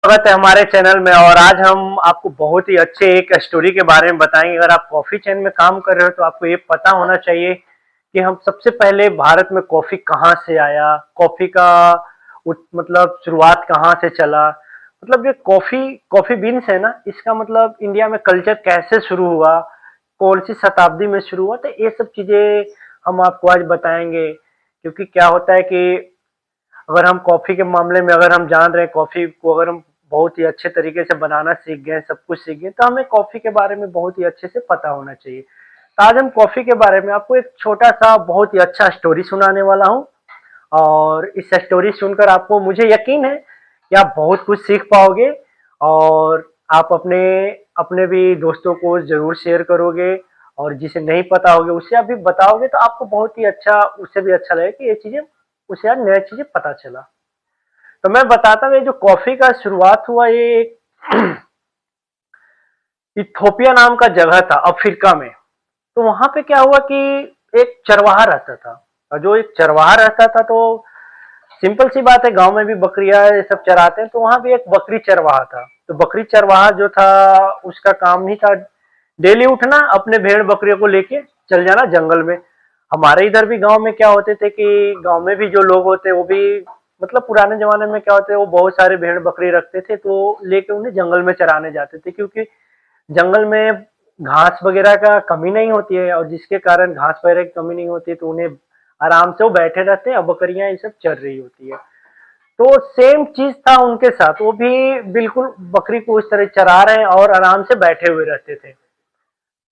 स्वागत है हमारे चैनल में। और आज हम आपको बहुत ही अच्छे एक स्टोरी के बारे में बताएंगे। अगर आप कॉफी चेन में काम कर रहे हो तो आपको ये पता होना चाहिए कि हम सबसे पहले भारत में कॉफी कहाँ से आया, कॉफी का मतलब शुरुआत कहाँ से चला, मतलब ये कॉफी कॉफी बीन्स है ना, इसका मतलब इंडिया में कल्चर कैसे शुरू हुआ, कौन सी शताब्दी में शुरू हुआ, तो ये सब चीजें हम आपको आज बताएंगे। क्योंकि क्या होता है कि अगर हम कॉफी के मामले में अगर हम जान रहे हैं, कॉफी को अगर हम बहुत ही अच्छे तरीके से बनाना सीख गए, सब कुछ सीख गए, तो हमें कॉफी के बारे में बहुत ही अच्छे से पता होना चाहिए। तो आज हम कॉफी के बारे में आपको एक छोटा सा बहुत ही अच्छा स्टोरी सुनाने वाला हूँ। और इस स्टोरी सुनकर आपको, मुझे यकीन है कि आप बहुत कुछ सीख पाओगे और आप अपने अपने भी दोस्तों को जरूर शेयर करोगे। और जिसे नहीं पता होगे उसे आप भी बताओगे तो आपको बहुत ही अच्छा, उससे भी अच्छा लगेगा कि ये चीजें, उसे यार नई चीजें पता चला। तो मैं बताता हूँ, ये जो कॉफी का शुरुआत हुआ, ये एक इथोपिया नाम का जगह था अफ्रीका में। तो वहां पे क्या हुआ कि एक चरवाहा रहता था। और जो एक चरवाहा रहता था, तो सिंपल सी बात है, गांव में भी बकरियां ये सब चराते हैं, तो वहां भी एक बकरी चरवाहा था। तो बकरी चरवाहा जो था, उसका काम ही था डेली उठना, अपने भेड़ बकरियों को लेके चल जाना जंगल में। हमारे इधर भी गांव में क्या होते थे कि गांव में भी जो लोग होते वो भी, मतलब पुराने जमाने में क्या होते, वो बहुत सारे भेड़ बकरी रखते थे, तो लेके उन्हें जंगल में चराने जाते थे। क्योंकि जंगल में घास वगैरह का कमी नहीं होती है, और जिसके कारण घास वगैरह की कमी नहीं होती है, तो उन्हें आराम से वो बैठे रहते हैं और बकरियां ये सब चर रही होती है। तो सेम चीज था उनके साथ, वो भी बिल्कुल बकरी को उस तरह चरा रहे हैं और आराम से बैठे हुए रहते थे।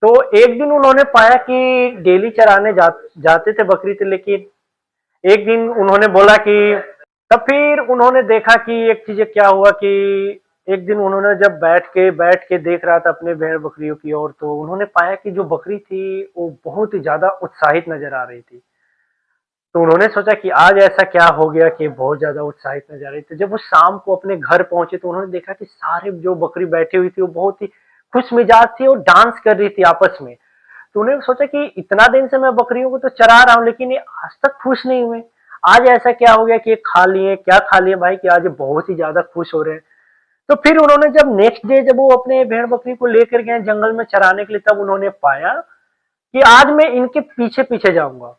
तो एक दिन उन्होंने पाया कि डेली चराने जाते थे बकरी थे, लेकिन एक दिन उन्होंने बोला कि, तब फिर उन्होंने देखा कि एक चीज क्या हुआ कि एक दिन उन्होंने जब बैठ के देख रहा था अपने भेड़ बकरियों की ओर, तो उन्होंने पाया कि जो बकरी थी वो बहुत ही ज्यादा उत्साहित नजर आ रही थी। तो उन्होंने सोचा कि आज ऐसा क्या हो गया कि बहुत ज्यादा उत्साहित नजर आ रही थी। जब वो शाम को अपने घर पहुंचे तो उन्होंने देखा कि सारे जो बकरी बैठी हुई थी वो बहुत ही खुश मिजाज थी और डांस कर रही थी आपस में। तो उन्होंने सोचा कि इतना दिन से मैं बकरियों को तो चरा रहा हूँ, लेकिन ये आज तक खुश नहीं हुए। आज ऐसा क्या हो गया कि ये खा लिए, क्या खा लिए भाई कि आज ये बहुत ही ज्यादा खुश हो रहे हैं। तो फिर उन्होंने जब नेक्स्ट डे जब वो अपने भेड़ बकरी को लेकर गए जंगल में चराने के लिए, तब उन्होंने पाया कि आज मैं इनके पीछे पीछे जाऊंगा।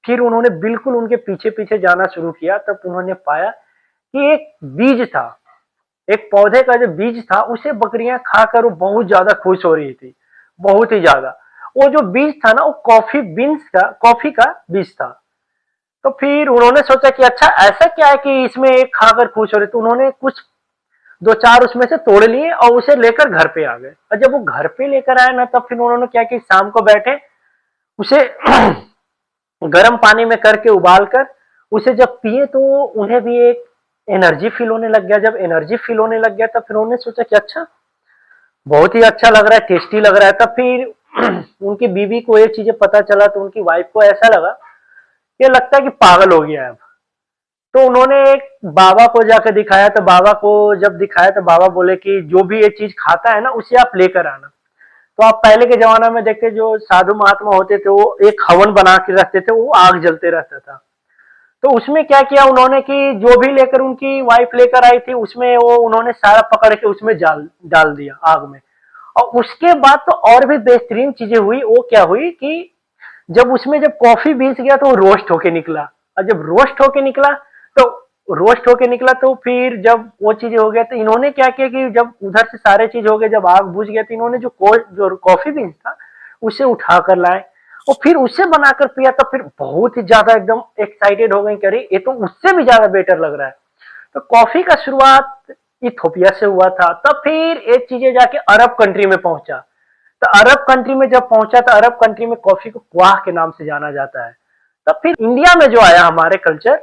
फिर उन्होंने बिल्कुल उनके पीछे पीछे जाना शुरू किया, तब उन्होंने पाया कि एक बीज था, एक पौधे का जो बीज था, उसे बकरियां खाकर वो बहुत ज्यादा खुश हो रही थी, बहुत ही ज्यादा। वो जो बीज था ना, वो कॉफी बीन्स का, कॉफी का बीज था। तो फिर उन्होंने सोचा कि अच्छा ऐसा क्या है कि इसमें एक खाकर खुश हो रहे, तो उन्होंने कुछ दो चार उसमें से तोड़ लिए और उसे लेकर घर पे आ गए। और जब वो घर पे लेकर आए ना, तब फिर उन्होंने क्या कि शाम को बैठे उसे गर्म पानी में करके उबाल कर उसे जब पिए, तो उन्हें भी एक एनर्जी फील होने लग गया। जब एनर्जी फील होने लग गया, तब फिर उन्होंने सोचा कि अच्छा बहुत ही अच्छा लग रहा है, टेस्टी लग रहा है। तब फिर उनकी बीवी को ये चीजें पता चला, तो उनकी वाइफ को ऐसा लगा, ये लगता है कि पागल हो गया है अब। तो उन्होंने एक बाबा को जाकर दिखाया, तो बाबा को जब दिखाया तो बाबा बोले कि जो भी ये चीज खाता है ना, उसे आप लेकर आना। तो आप पहले के जमाना में देखते, जो साधु महात्मा होते थे वो एक हवन बना के रखते थे, वो आग जलते रहता था। तो उसमें क्या किया उन्होंने कि जो भी लेकर उनकी वाइफ लेकर आई थी, उसमें वो उन्होंने सारा पकड़ के उसमें डाल डाल दिया आग में। और उसके बाद तो और भी बेहतरीन चीजें हुई। वो क्या हुई कि जब उसमें जब कॉफी बीस गया तो वो रोस्ट होके निकला। और जब रोस्ट होके निकला, तो तो फिर जब वो चीजें हो गया, तो इन्होंने क्या किया कि जब उधर से सारे चीज हो गए, जब आग बुझ गया, तो इन्होंने जो कॉफी बीन्स था उसे उठा कर लाए और फिर उसे बनाकर पिया। तो फिर बहुत ही ज्यादा एकदम एक्साइटेड हो गए कि अरे ये तो उससे भी ज्यादा बेटर लग रहा है। तो कॉफी का शुरुआत इथोपिया से हुआ था। तब फिर ये चीजें जाके अरब कंट्री में पहुंचा। तो अरब कंट्री में जब पहुंचा, तो अरब कंट्री में कॉफी को क्वाह के नाम से जाना जाता है। तब फिर इंडिया में जो आया हमारे कल्चर,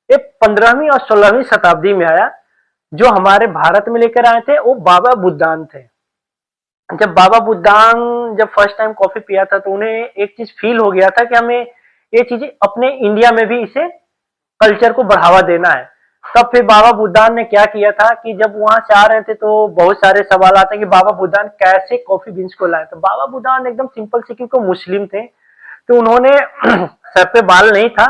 ये 15वीं और 16वीं शताब्दी में आया। जो हमारे भारत में लेकर आए थे वो बाबा बुद्धान थे। जब बाबा बुद्धान जब फर्स्ट टाइम कॉफी पिया था, तो उन्हें एक चीज फील हो गया था कि हमें ये चीजें अपने इंडिया में भी इसे कल्चर को बढ़ावा देना है। तब फिर बाबा बुद्धान ने क्या किया था कि जब वहां से आ रहे थे, तो बहुत सारे सवाल आते हैं कि बाबा बुद्धान कैसे कॉफी बीन्स को लाए। तो बाबा बुद्धान एकदम सिंपल से, क्योंकि मुस्लिम थे, तो उन्होंने सर पे बाल नहीं था,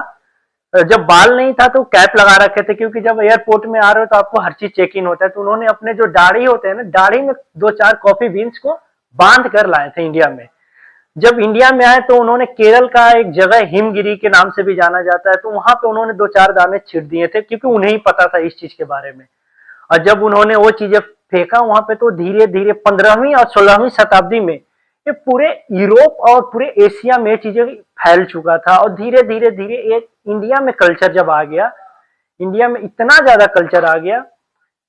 जब बाल नहीं था तो कैप लगा रखे थे, क्योंकि जब एयरपोर्ट में आ रहे हो तो आपको हर चीज चेक इन होता है। तो उन्होंने अपने जो दाढ़ी होते हैं ना, दाढ़ी में दो चार कॉफी बीन्स को बांध कर लाए थे इंडिया में। जब इंडिया में आए तो उन्होंने केरल का एक जगह हिमगिरी के नाम से भी जाना जाता है, तो वहां पे उन्होंने दो चार दाने छिट दिए थे, क्योंकि उन्हें ही पता था इस चीज के बारे में। और जब उन्होंने वो चीजें फेंका वहां पे, तो धीरे धीरे 15वीं और 16वीं शताब्दी में ये पूरे यूरोप और पूरे एशिया में चीजें फैल चुका था। और धीरे धीरे धीरे एक इंडिया में कल्चर जब आ गया, इंडिया में इतना ज्यादा कल्चर आ गया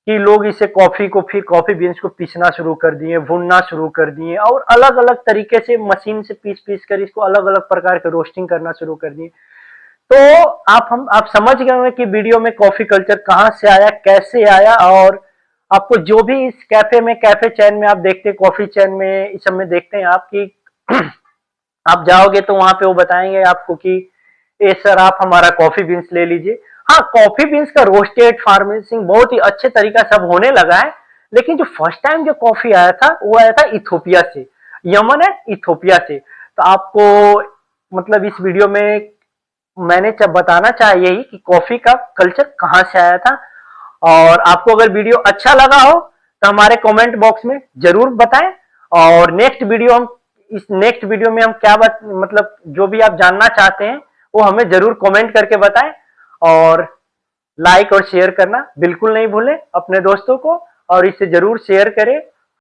कि लोग इसे कॉफी को, फिर कॉफी बीन्स को पीसना शुरू कर दिए, भूनना शुरू कर दिए, और अलग अलग तरीके से मशीन से पीस पीस कर इसको अलग अलग प्रकार के रोस्टिंग करना शुरू कर दिए। तो आप समझ गए होंगे कि वीडियो में कॉफी कल्चर कहाँ से आया, कैसे आया। और आपको जो भी इस कैफे में, कैफे चैन में आप देखते हैं, कॉफी चैन में, इस सब में देखते हैं आप कि आप जाओगे तो वहां पे वो बताएंगे आपको कि ए सर आप हमारा कॉफी बीन्स ले लीजिए। हाँ, कॉफी बीन्स का रोस्टेड फार्मिंग बहुत ही अच्छे तरीका से अब होने लगा है, लेकिन जो फर्स्ट टाइम जो कॉफी आया था वो आया था इथोपिया से, यमन है इथोपिया से। तो आपको मतलब इस वीडियो में मैंने जब बताना चाहिए ही कि कॉफी का कल्चर कहाँ से आया था। और आपको अगर वीडियो अच्छा लगा हो तो हमारे कमेंट बॉक्स में जरूर बताएं। और नेक्स्ट वीडियो में हम क्या मतलब जो भी आप जानना चाहते हैं वो हमें जरूर कमेंट करके बताएं। और लाइक और शेयर करना बिल्कुल नहीं भूलें अपने दोस्तों को, और इसे जरूर शेयर करें।